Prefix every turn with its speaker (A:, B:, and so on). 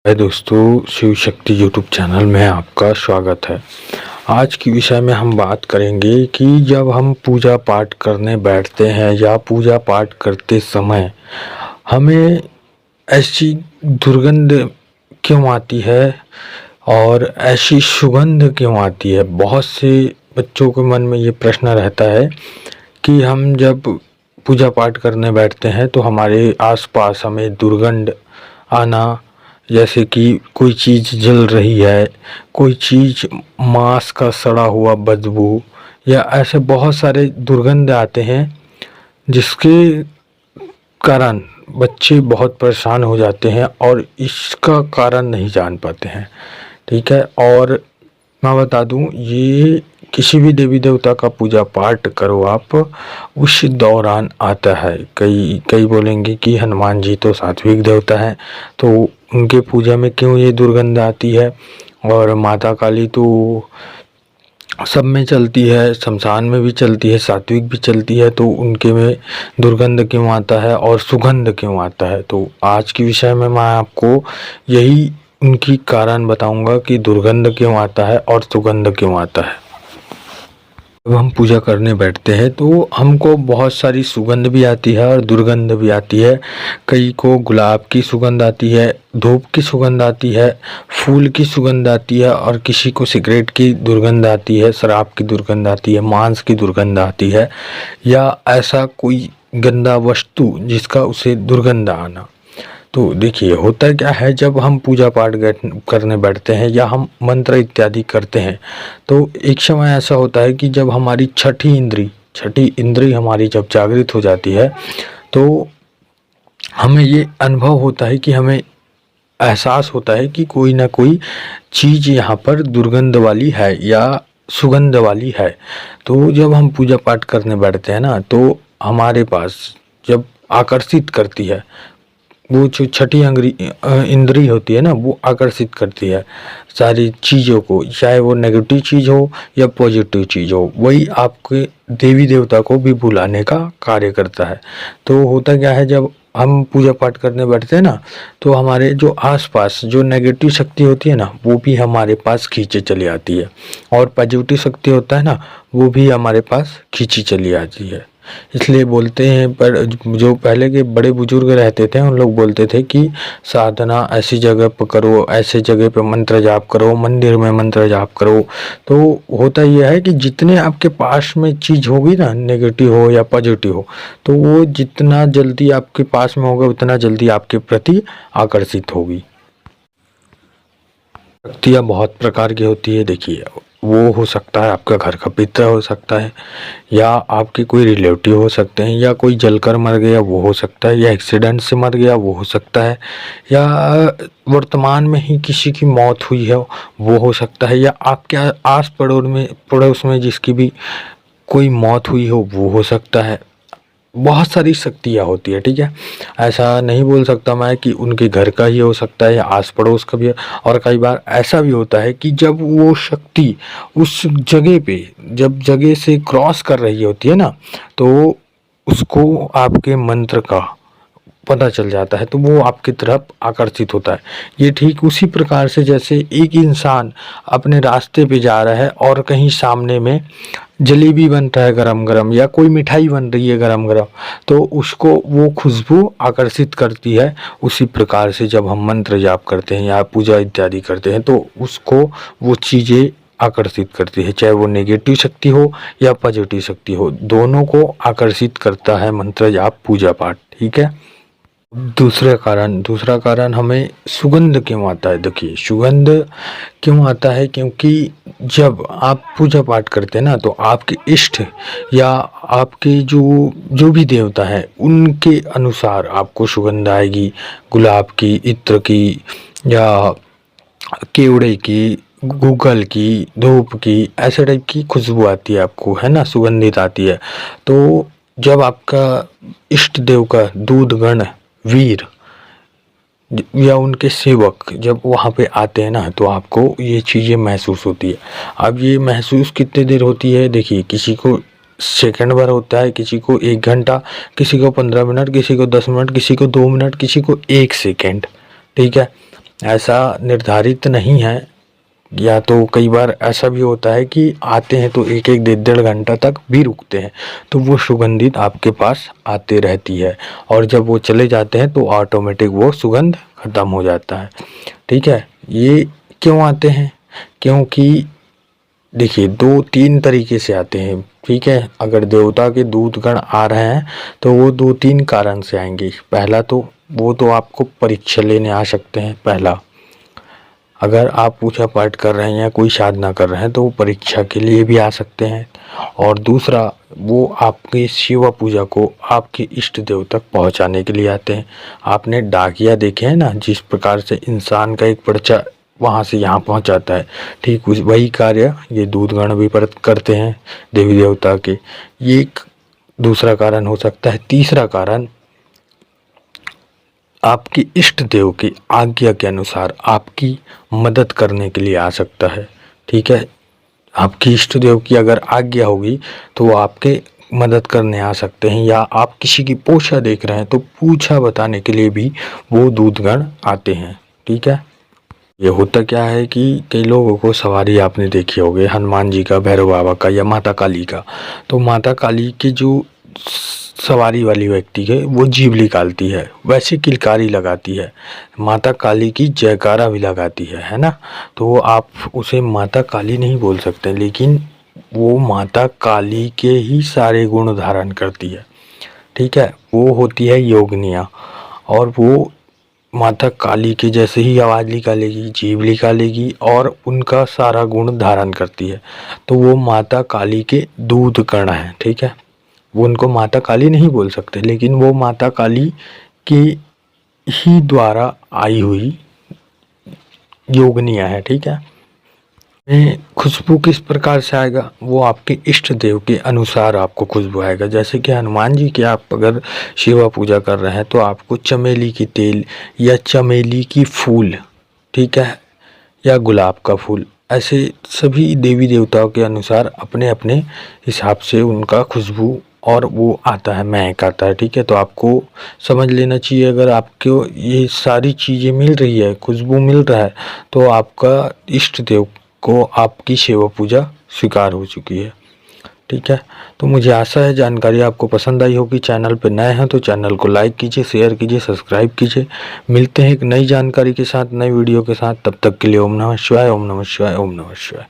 A: हाय दोस्तों, Shiv Shakti YouTube channel में आपका स्वागत है। आज की विषय में हम बात करेंगे कि जब हम पूजा पाठ करने बैठते हैं या पूजा पाठ करते समय हमें ऐसी दुर्गंध क्यों आती है और ऐसी सुगंध क्यों आती है। बहुत से बच्चों के मन में ये प्रश्न रहता है कि हम जब पूजा पाठ करने बैठते हैं तो हमारे आसपास हमें दुर्गंध आना, जैसे कि कोई चीज़ जल रही है, कोई चीज़ मांस का सड़ा हुआ बदबू, या ऐसे बहुत सारे दुर्गंध आते हैं जिसके कारण बच्चे बहुत परेशान हो जाते हैं और इसका कारण नहीं जान पाते हैं। ठीक है, और मैं बता दूं, ये किसी भी देवी देवता का पूजा पाठ करो आप, उस दौरान आता है। कई कई बोलेंगे कि हनुमान जी तो सात्विक देवता हैं, तो उनके पूजा में क्यों ये दुर्गंध आती है, और माता काली तो सब में चलती है, शमशान में भी चलती है, सात्विक भी चलती है, तो उनके में दुर्गंध क्यों आता है और सुगंध क्यों आता है। तो आज की विषय में मैं आपको यही उनकी कारण बताऊंगा कि दुर्गंध क्यों आता है और सुगंध क्यों आता है। जब हम पूजा करने बैठते हैं तो हमको बहुत सारी सुगंध भी आती है और दुर्गंध भी आती है। कई को गुलाब की सुगंध आती है, धूप की सुगंध आती है, फूल की सुगंध आती है, और किसी को सिगरेट की दुर्गंध आती है, शराब की दुर्गंध आती है, मांस की दुर्गंध आती है, या ऐसा कोई गंदा वस्तु जिसका उसे दुर्गंध आना। तो देखिए, होता क्या है, जब हम पूजा पाठ करने बैठते हैं या हम मंत्र इत्यादि करते हैं तो एक समय ऐसा होता है कि जब हमारी छठी इंद्री हमारी जब जागृत हो जाती है तो हमें ये अनुभव होता है कि हमें एहसास होता है कि कोई ना कोई चीज़ यहाँ पर दुर्गंध वाली है या सुगंध वाली है। तो जब हम पूजा पाठ करने बैठते हैं ना, तो हमारे पास जब आकर्षित करती है, वो जो छठी इंद्री होती है ना, वो आकर्षित करती है सारी चीज़ों को, चाहे वो नेगेटिव चीज़ हो या पॉजिटिव चीज़ हो, वही आपके देवी देवता को भी बुलाने का कार्य करता है। तो होता क्या है, जब हम पूजा पाठ करने बैठते हैं ना, तो हमारे जो आसपास जो नेगेटिव शक्ति होती है ना, वो भी हमारे पास खींचे चली आती है, और पॉजिटिव शक्ति होता है ना, वो भी हमारे पास खींची चली आती है। इसलिए बोलते हैं, पर जो पहले के बड़े बुजुर्ग रहते थे उन लोग बोलते थे कि साधना ऐसी जगह पर करो, ऐसे जगह पे मंत्र जाप करो, मंदिर में मंत्र जाप करो। तो होता यह है कि जितने आपके पास में चीज़ होगी ना, नेगेटिव हो या पॉजिटिव हो, तो वो जितना जल्दी आपके पास में होगा उतना जल्दी आपके प्रति आकर्षित होगी। शक्तियाँ बहुत प्रकार की होती है। देखिए, वो हो सकता है आपका घर का पितर हो सकता है, या आपके कोई रिलेटिव हो सकते हैं, या कोई जलकर मर गया वो हो सकता है, या एक्सीडेंट से मर गया वो हो सकता है, या वर्तमान में ही किसी की मौत हुई है वो हो सकता है, या आपके आस पड़ोस में जिसकी भी कोई मौत हुई हो वो हो सकता है। बहुत सारी शक्तियाँ होती है। ठीक है, ऐसा नहीं बोल सकता मैं कि उनके घर का ही हो सकता है या आस पड़ोस का भी है। और कई बार ऐसा भी होता है कि जब वो शक्ति उस जगह पे जब जगह से क्रॉस कर रही होती है ना, तो उसको आपके मंत्र का पता चल जाता है, तो वो आपकी तरफ आकर्षित होता है। ये ठीक उसी प्रकार से जैसे एक इंसान अपने रास्ते पे जा रहा है और कहीं सामने में जलेबी बन रहा है गरम गरम, या कोई मिठाई बन रही है गरम गरम, तो उसको वो खुशबू आकर्षित करती है। उसी प्रकार से जब हम मंत्र जाप करते हैं या पूजा इत्यादि करते हैं तो उसको वो चीज़ें आकर्षित करती है, चाहे वो नेगेटिव शक्ति हो या पॉजिटिव शक्ति हो, दोनों को आकर्षित करता है मंत्र जाप पूजा पाठ। ठीक है, दूसरा कारण हमें सुगंध क्यों आता है। देखिए, सुगंध क्यों आता है, क्योंकि जब आप पूजा पाठ करते हैं ना, तो आपके इष्ट या आपके जो जो भी देवता है उनके अनुसार आपको सुगंध आएगी। गुलाब की, इत्र की, या केवड़े की, गूगल की, धूप की, ऐसे टाइप की खुशबू आती है आपको, है ना, सुगंधित आती है। तो जब आपका इष्ट देव का दूध गण वीर या उनके सेवक जब वहाँ पे आते हैं ना, तो आपको ये चीज़ें महसूस होती है। अब ये महसूस कितने देर होती है, देखिए, किसी को सेकंड भर होता है, किसी को 1 घंटा, किसी को 15 मिनट, किसी को 10 मिनट, किसी को 2 मिनट, किसी को 1 सेकंड। ठीक है, ऐसा निर्धारित नहीं है, या तो कई बार ऐसा भी होता है कि आते हैं तो एक एक 1.5 घंटा तक भी रुकते हैं, तो वो सुगंधित आपके पास आते रहती है, और जब वो चले जाते हैं तो ऑटोमेटिक वो सुगंध ख़त्म हो जाता है। ठीक है, ये क्यों आते हैं? क्योंकि देखिए 2-3 तरीके से आते हैं। ठीक है, अगर देवता के दूतगण आ रहे हैं तो वो 2-3 कारण से आएंगे। पहला तो वो तो आपको परीक्षा लेने आ सकते हैं। पहला, अगर आप पूजा पाठ कर रहे हैं या कोई साधना कर रहे हैं तो वो परीक्षा के लिए भी आ सकते हैं। और दूसरा, वो आपकी शिव पूजा को आपके इष्ट देव तक पहुंचाने के लिए आते हैं। आपने डाकिया देखे हैं ना, जिस प्रकार से इंसान का एक पर्चा वहाँ से यहाँ पहुँचाता है, ठीक वही कार्य ये दूतगण भी करते हैं देवी देवता के। ये एक दूसरा कारण हो सकता है। तीसरा कारण, आपके इष्ट देव की आज्ञा के अनुसार आपकी मदद करने के लिए आ सकता है। ठीक है, आपकी इष्ट देव की अगर आज्ञा होगी तो वो आपके मदद करने आ सकते हैं, या आप किसी की पोछा देख रहे हैं तो पूछा बताने के लिए भी वो दूतगण आते हैं। ठीक है, ये होता क्या है कि कई लोगों को सवारी आपने देखी होगी हनुमान जी का, भैरव बाबा का या माता काली का, तो माता काली की जो सवारी वाली व्यक्ति है वो जीभ निकालती है, वैसे किलकारी लगाती है, माता काली की जयकारा भी लगाती है ना। तो आप उसे माता काली नहीं बोल सकते, लेकिन वो माता काली के ही सारे गुण धारण करती है। ठीक है, वो होती है योगिनिया, और वो माता काली के जैसे ही आवाज़ निकालेगी, जीभ निकालेगी और उनका सारा गुण धारण करती है। तो वो माता काली के दूतगण हैं। ठीक है, वो उनको माता काली नहीं बोल सकते, लेकिन वो माता काली के ही द्वारा आई हुई योगिनिया है। ठीक है, खुशबू किस प्रकार से आएगा? वो आपके इष्ट देव के अनुसार आपको खुशबू आएगा। जैसे कि हनुमान जी की आप अगर शिवा पूजा कर रहे हैं तो आपको चमेली की तेल या चमेली की फूल, ठीक है, या गुलाब का फूल, ऐसे सभी देवी देवताओं के अनुसार अपने अपने हिसाब से उनका खुशबू और वो आता है, महक आता है। ठीक है, तो आपको समझ लेना चाहिए, अगर आपको ये सारी चीज़ें मिल रही है, खुशबू मिल रहा है, तो आपका इष्ट देव को आपकी शिव पूजा स्वीकार हो चुकी है। ठीक है, तो मुझे आशा है जानकारी आपको पसंद आई होगी। चैनल पर नए हैं तो चैनल को लाइक कीजिए, शेयर कीजिए, सब्सक्राइब कीजिए। मिलते हैं एक नई जानकारी के साथ, नई वीडियो के साथ। तब तक के लिए ओम नमः शिवाय, ओम नमः शिवाय, ओम नमः शिवाय।